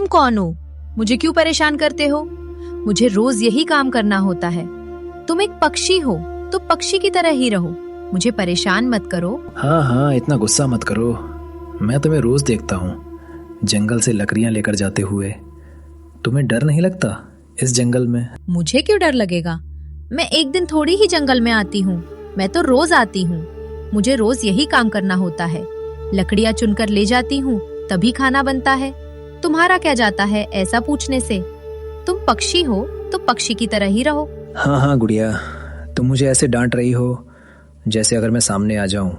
कौन हो? मुझे क्यों परेशान करते हो? मुझे रोज यही काम करना होता है। तुम एक पक्षी हो तो पक्षी की तरह ही रहो, मुझे परेशान मत करो। हाँ हाँ, इतना गुस्सा मत करो। मैं तुम्हें रोज देखता हूँ जंगल से लकड़ियाँ लेकर जाते हुए। तुम्हें डर नहीं लगता इस जंगल में? मुझे क्यों डर लगेगा? मैं एक दिन थोड़ी ही जंगल में आती हूँ, मैं तो रोज आती हूँ। मुझे रोज यही काम करना होता है। लकड़ियाँ चुनकर ले जाती हूँ, तभी खाना बनता है। तुम्हारा क्या जाता है ऐसा पूछने से? तुम पक्षी हो तो पक्षी की तरह ही रहो। हाँ हाँ गुड़िया, तुम मुझे ऐसे डांट रही हो जैसे अगर मैं सामने आ जाऊं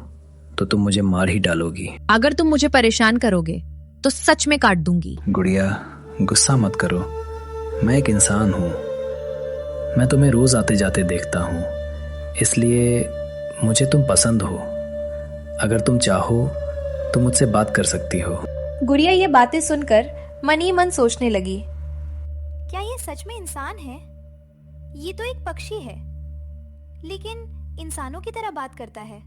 तो तुम मुझे मार ही डालोगी। अगर तुम मुझे परेशान करोगे तो सच में काट दूंगी। गुड़िया, गुस्सा मत करो। मैं एक इंसान हूँ, मैं तुम्हें रोज आते जाते देखता हूँ, इसलिए मुझे तुम पसंद हो। अगर तुम चाहो तो मुझसे बात कर सकती हो। गुड़िया ये बातें सुनकर मन ही मन सोचने लगी, क्या ये सच में इंसान है? ये तो एक पक्षी है, लेकिन इंसानों की तरह बात करता है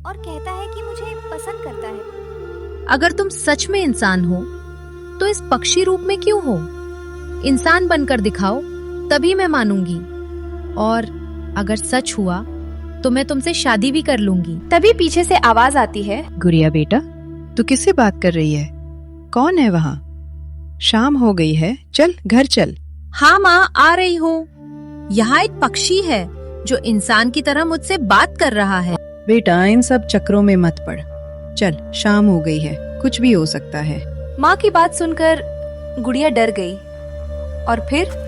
और कहता है कि मुझे पसंद करता है। अगर तुम सच में इंसान हो तो इस पक्षी रूप में क्यों हो? इंसान बनकर दिखाओ, तभी मैं मानूंगी। और अगर सच हुआ तो मैं तुमसे शादी भी कर लूंगी। तभी पीछे से आवाज आती है, गुड़िया बेटा, तू किससे बात कर रही है? कौन है वहाँ? शाम हो गई है, चल घर चल। हाँ माँ, आ रही हूँ। यहाँ एक पक्षी है जो इंसान की तरह मुझसे बात कर रहा है। बेटा, इन सब चक्रों में मत पड़। चल, शाम हो गई है, कुछ भी हो सकता है। माँ की बात सुनकर गुड़िया डर गई और फिर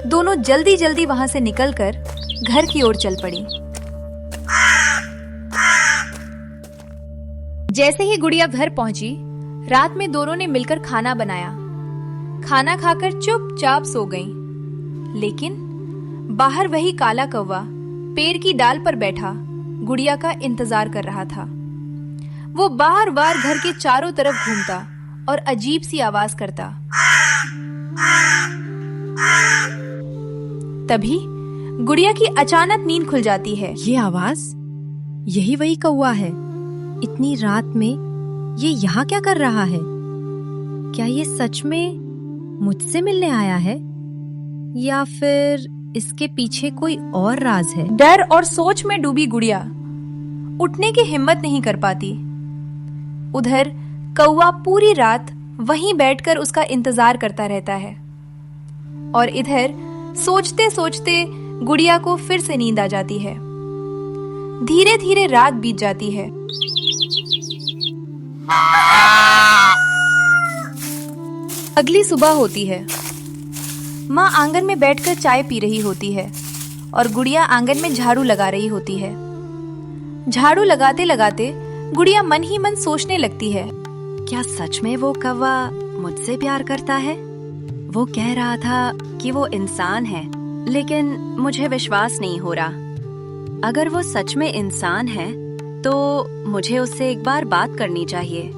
दोनों जल्दी जल्दी वहाँ से निकलकर घर की ओर चल पड़ी। जैसे ही गुड़िया घर पहुंची, रात में दोनों ने मिलकर खाना बनाया। खाना खाकर चुपचाप सो गईं। लेकिन बाहर वही काला कौवा पेड़ की डाल पर बैठा गुड़िया का इंतजार कर रहा था। वो बार बार घर के चारों तरफ घूमता और अजीब सी आवाज करता। तभी गुड़िया की अचानक नींद खुल जाती है। ये आवाज, यही वही कौवा है। इतनी रात में ये यहाँ क्या कर रहा है? क्या ये सच में मुझसे मिलने आया है या फिर इसके पीछे कोई और राज है? डर और सोच में डूबी गुड़िया उठने की हिम्मत नहीं कर पाती। उधर कौवा पूरी रात वहीं बैठकर उसका इंतजार करता रहता है और इधर सोचते सोचते गुड़िया को फिर से नींद आ जाती है। धीरे धीरे रात बीत जाती है। अगली सुबह होती है। माँ आंगन में बैठकर चाय पी रही होती है और गुड़िया आंगन में झाड़ू लगा रही होती है। झाड़ू लगाते लगाते गुड़िया मन ही मन सोचने लगती है, क्या सच में वो कौवा मुझसे प्यार करता है? वो कह रहा था कि वो इंसान है, लेकिन मुझे विश्वास नहीं हो रहा। अगर वो सच में इंसान है तो मुझे उससे एक बार बात करनी चाहिए।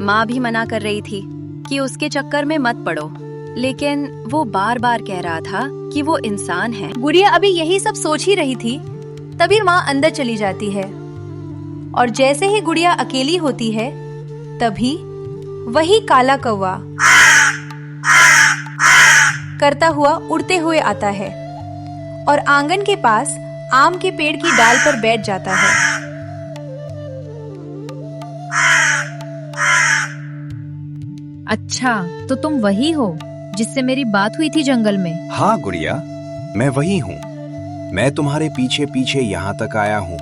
माँ भी मना कर रही थी कि उसके चक्कर में मत पड़ो, लेकिन वो बार बार कह रहा था कि वो इंसान है। गुड़िया अभी यही सब सोच ही रही थी, तभी माँ अंदर चली जाती है और जैसे ही गुड़िया अकेली होती है, तभी वही काला कौवा करता हुआ उड़ते हुए आता है और आंगन के पास आम के पेड़ की डाल पर बैठ जाता है। अच्छा, तो तुम वही हो जिससे मेरी बात हुई थी जंगल में? हाँ गुड़िया, मैं वही हूँ। मैं तुम्हारे पीछे पीछे यहाँ तक आया हूँ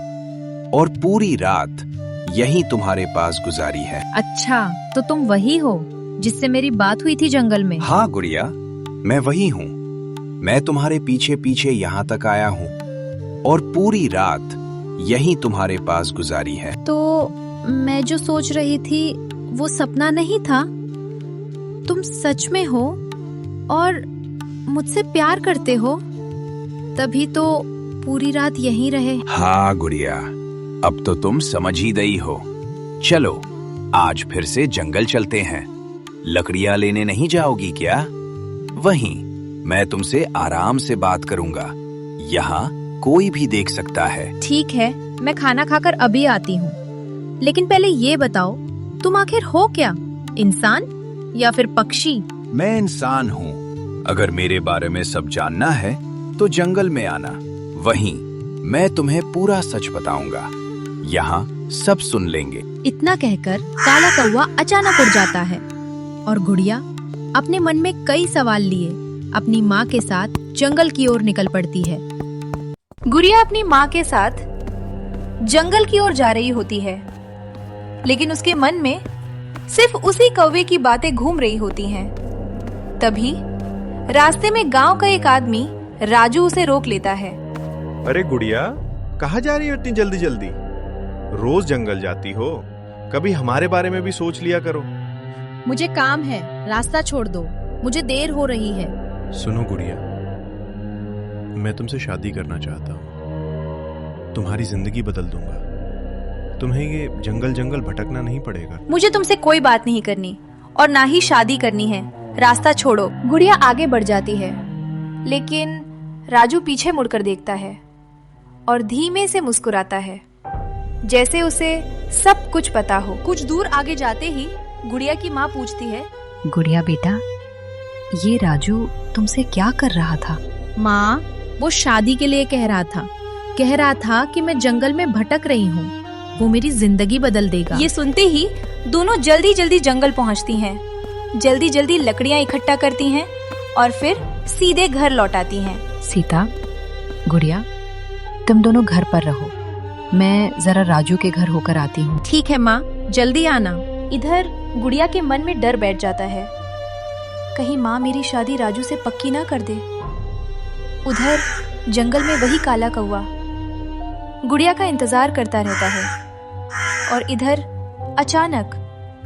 और पूरी रात यहीं तुम्हारे पास गुजारी है। अच्छा, तो तुम वही हो जिससे मेरी बात हुई थी जंगल में? हाँ गुड़िया, मैं वही हूँ। मैं तुम्हारे पीछे पीछे यहाँ तक आया हूँ और पूरी रात यहीं तुम्हारे पास गुजारी है। तो मैं जो सोच रही थी वो सपना नहीं था? तुम सच में हो और मुझसे प्यार करते हो, तभी तो पूरी रात यहीं रहे। हाँ गुड़िया, अब तो तुम समझ ही गई हो। चलो आज फिर से जंगल चलते हैं। लकड़ियाँ लेने नहीं जाओगी क्या? वहीं मैं तुमसे आराम से बात करूंगा, यहाँ कोई भी देख सकता है। ठीक है, मैं खाना खाकर अभी आती हूँ, लेकिन पहले ये बताओ तुम आखिर हो क्या, इंसान या फिर पक्षी मैं इंसान हूँ। अगर मेरे बारे में सब जानना है तो जंगल में आना, वहीं मैं तुम्हें पूरा सच बताऊंगा। यहाँ सब सुन लेंगे। इतना कहकर काला कौवा अचानक उड़ जाता है और गुड़िया अपने मन में कई सवाल लिए अपनी माँ के साथ जंगल की ओर निकल पड़ती है। गुड़िया अपनी माँ के साथ जंगल की ओर जा रही होती है, लेकिन उसके मन में सिर्फ उसी कौवे की बातें घूम रही होती हैं। तभी रास्ते में गांव का एक आदमी राजू उसे रोक लेता है। अरे गुड़िया, कहाँ जा रही हो इतनी जल्दी जल्दी? रोज जंगल जाती हो, कभी हमारे बारे में भी सोच लिया करो। मुझे काम है, रास्ता छोड़ दो, मुझे देर हो रही है। सुनो गुड़िया, मैं तुमसे शादी करना चाहता हूँ। तुम्हारी जिंदगी बदल दूंगा। तुम्हें ये जंगल जंगल भटकना नहीं पड़ेगा। मुझे तुमसे कोई बात नहीं करनी और ना ही शादी करनी है। रास्ता छोड़ो। गुड़िया आगे बढ़ जाती है, लेकिन राजू पीछे मुड़कर देखता है और धीमे से मुस्कुराता है, जैसे उसे सब कुछ पता हो। कुछ दूर आगे जाते ही गुड़िया की माँ पूछती है, गुड़िया बेटा, ये राजू तुमसे क्या कर रहा था? माँ, वो शादी के लिए कह रहा था कि मैं जंगल में भटक रही हूँ, वो मेरी जिंदगी बदल देगा। ये सुनते ही दोनों जल्दी जल्दी जंगल पहुँचती हैं, जल्दी जल्दी लकड़ियाँ इकट्ठा करती हैं और फिर सीधे घर लौट आती हैं। सीता, गुड़िया, तुम दोनों घर पर रहो, मैं जरा राजू के घर होकर आती हूँ। ठीक है माँ, जल्दी आना। इधर गुड़िया के मन में डर बैठ जाता है, कहीं माँ मेरी शादी राजू से पक्की ना कर दे। उधर जंगल में वही काला कौवा गुड़िया का इंतजार करता रहता है और इधर अचानक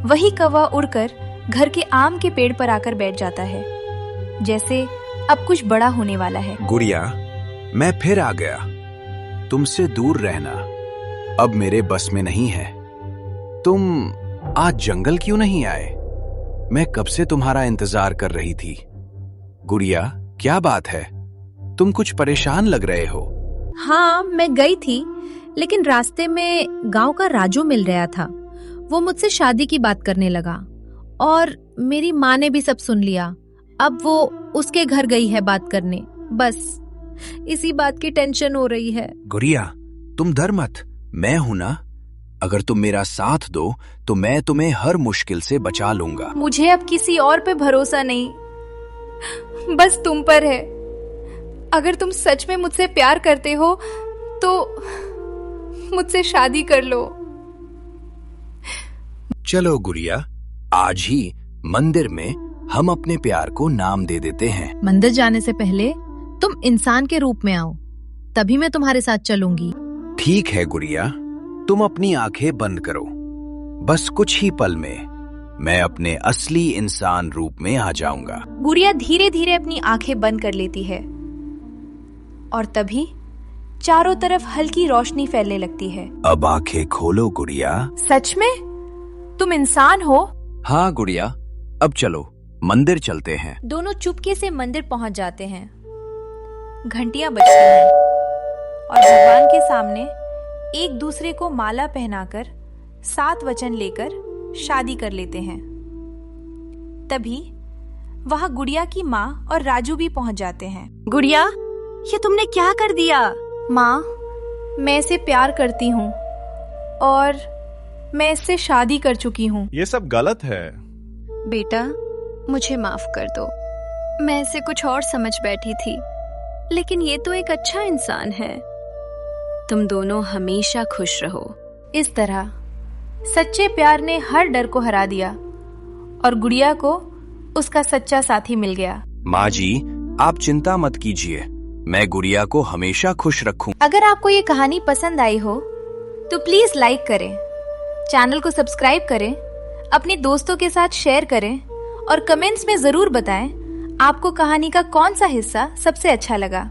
वही कौवा उड़कर घर के आम के पेड़ पर आकर बैठ जाता है, जैसे अब कुछ बड़ा होने वाला है। गुड़िया, मैं फिर आ गया। तुमसे दूर रहना अब मेरे बस में नहीं है। तुम आज जंगल क्यों नहीं आए? मैं कब से तुम्हारा इंतजार कर रही थी। गुड़िया, क्या बात है? तुम कुछ परेशान लग रहे हो। हाँ, मैं गई थी, लेकिन रास्ते में गांव का राजू मिल रहा था। वो मुझसे शादी की बात करने लगा और मेरी माँ ने भी सब सुन लिया। अब वो उसके घर गई है बात करने। बस इसी बात की टेंशन हो रही है। गुड़िया, तुम डर मत, मैं हूं ना। अगर तुम मेरा साथ दो तो मैं तुम्हें हर मुश्किल से बचा लूंगा। मुझे अब किसी और पे भरोसा नहीं, बस तुम पर है। अगर तुम सच में मुझसे प्यार करते हो तो मुझसे शादी कर लो। चलो गुड़िया, आज ही मंदिर में हम अपने प्यार को नाम दे देते हैं। मंदिर जाने से पहले तुम इंसान के रूप में आओ, तभी मैं तुम्हारे साथ चलूंगी। ठीक है गुड़िया, तुम अपनी आंखें बंद करो। बस कुछ ही पल में मैं अपने असली इंसान रूप में आ जाऊंगा। गुड़िया धीरे धीरे अपनी आंखें बंद कर लेती है और तभी चारों तरफ हल्की रोशनी फैलने लगती है। अब आंखें खोलो गुड़िया। सच में तुम इंसान हो? हाँ गुड़िया, अब चलो मंदिर चलते हैं। दोनों चुपके से मंदिर पहुंच जाते हैं। घंटियां बजती हैं और भगवान के सामने एक दूसरे को माला पहनाकर 7 वचन लेकर शादी कर लेते हैं। तभी वहां गुड़िया की माँ और राजू भी पहुंच जाते हैं। गुड़िया, ये तुमने क्या कर दिया? माँ, मैं इसे प्यार करती हूँ और मैं इससे शादी कर चुकी हूँ। ये सब गलत है। बेटा, मुझे माफ कर दो, मैं इसे कुछ और समझ बैठी थी, लेकिन ये तो एक अच्छा इंसान है। तुम दोनों हमेशा खुश रहो। इस तरह सच्चे प्यार ने हर डर को हरा दिया और गुड़िया को उसका सच्चा साथी मिल गया। माँ जी, आप चिंता मत कीजिए, मैं गुड़िया को हमेशा खुश रखूं। अगर आपको ये कहानी पसंद आई हो तो प्लीज लाइक करें, चैनल को सब्सक्राइब करें, अपने दोस्तों के साथ शेयर करें और कमेंट्स में जरूर बताएं आपको कहानी का कौन सा हिस्सा सबसे अच्छा लगा।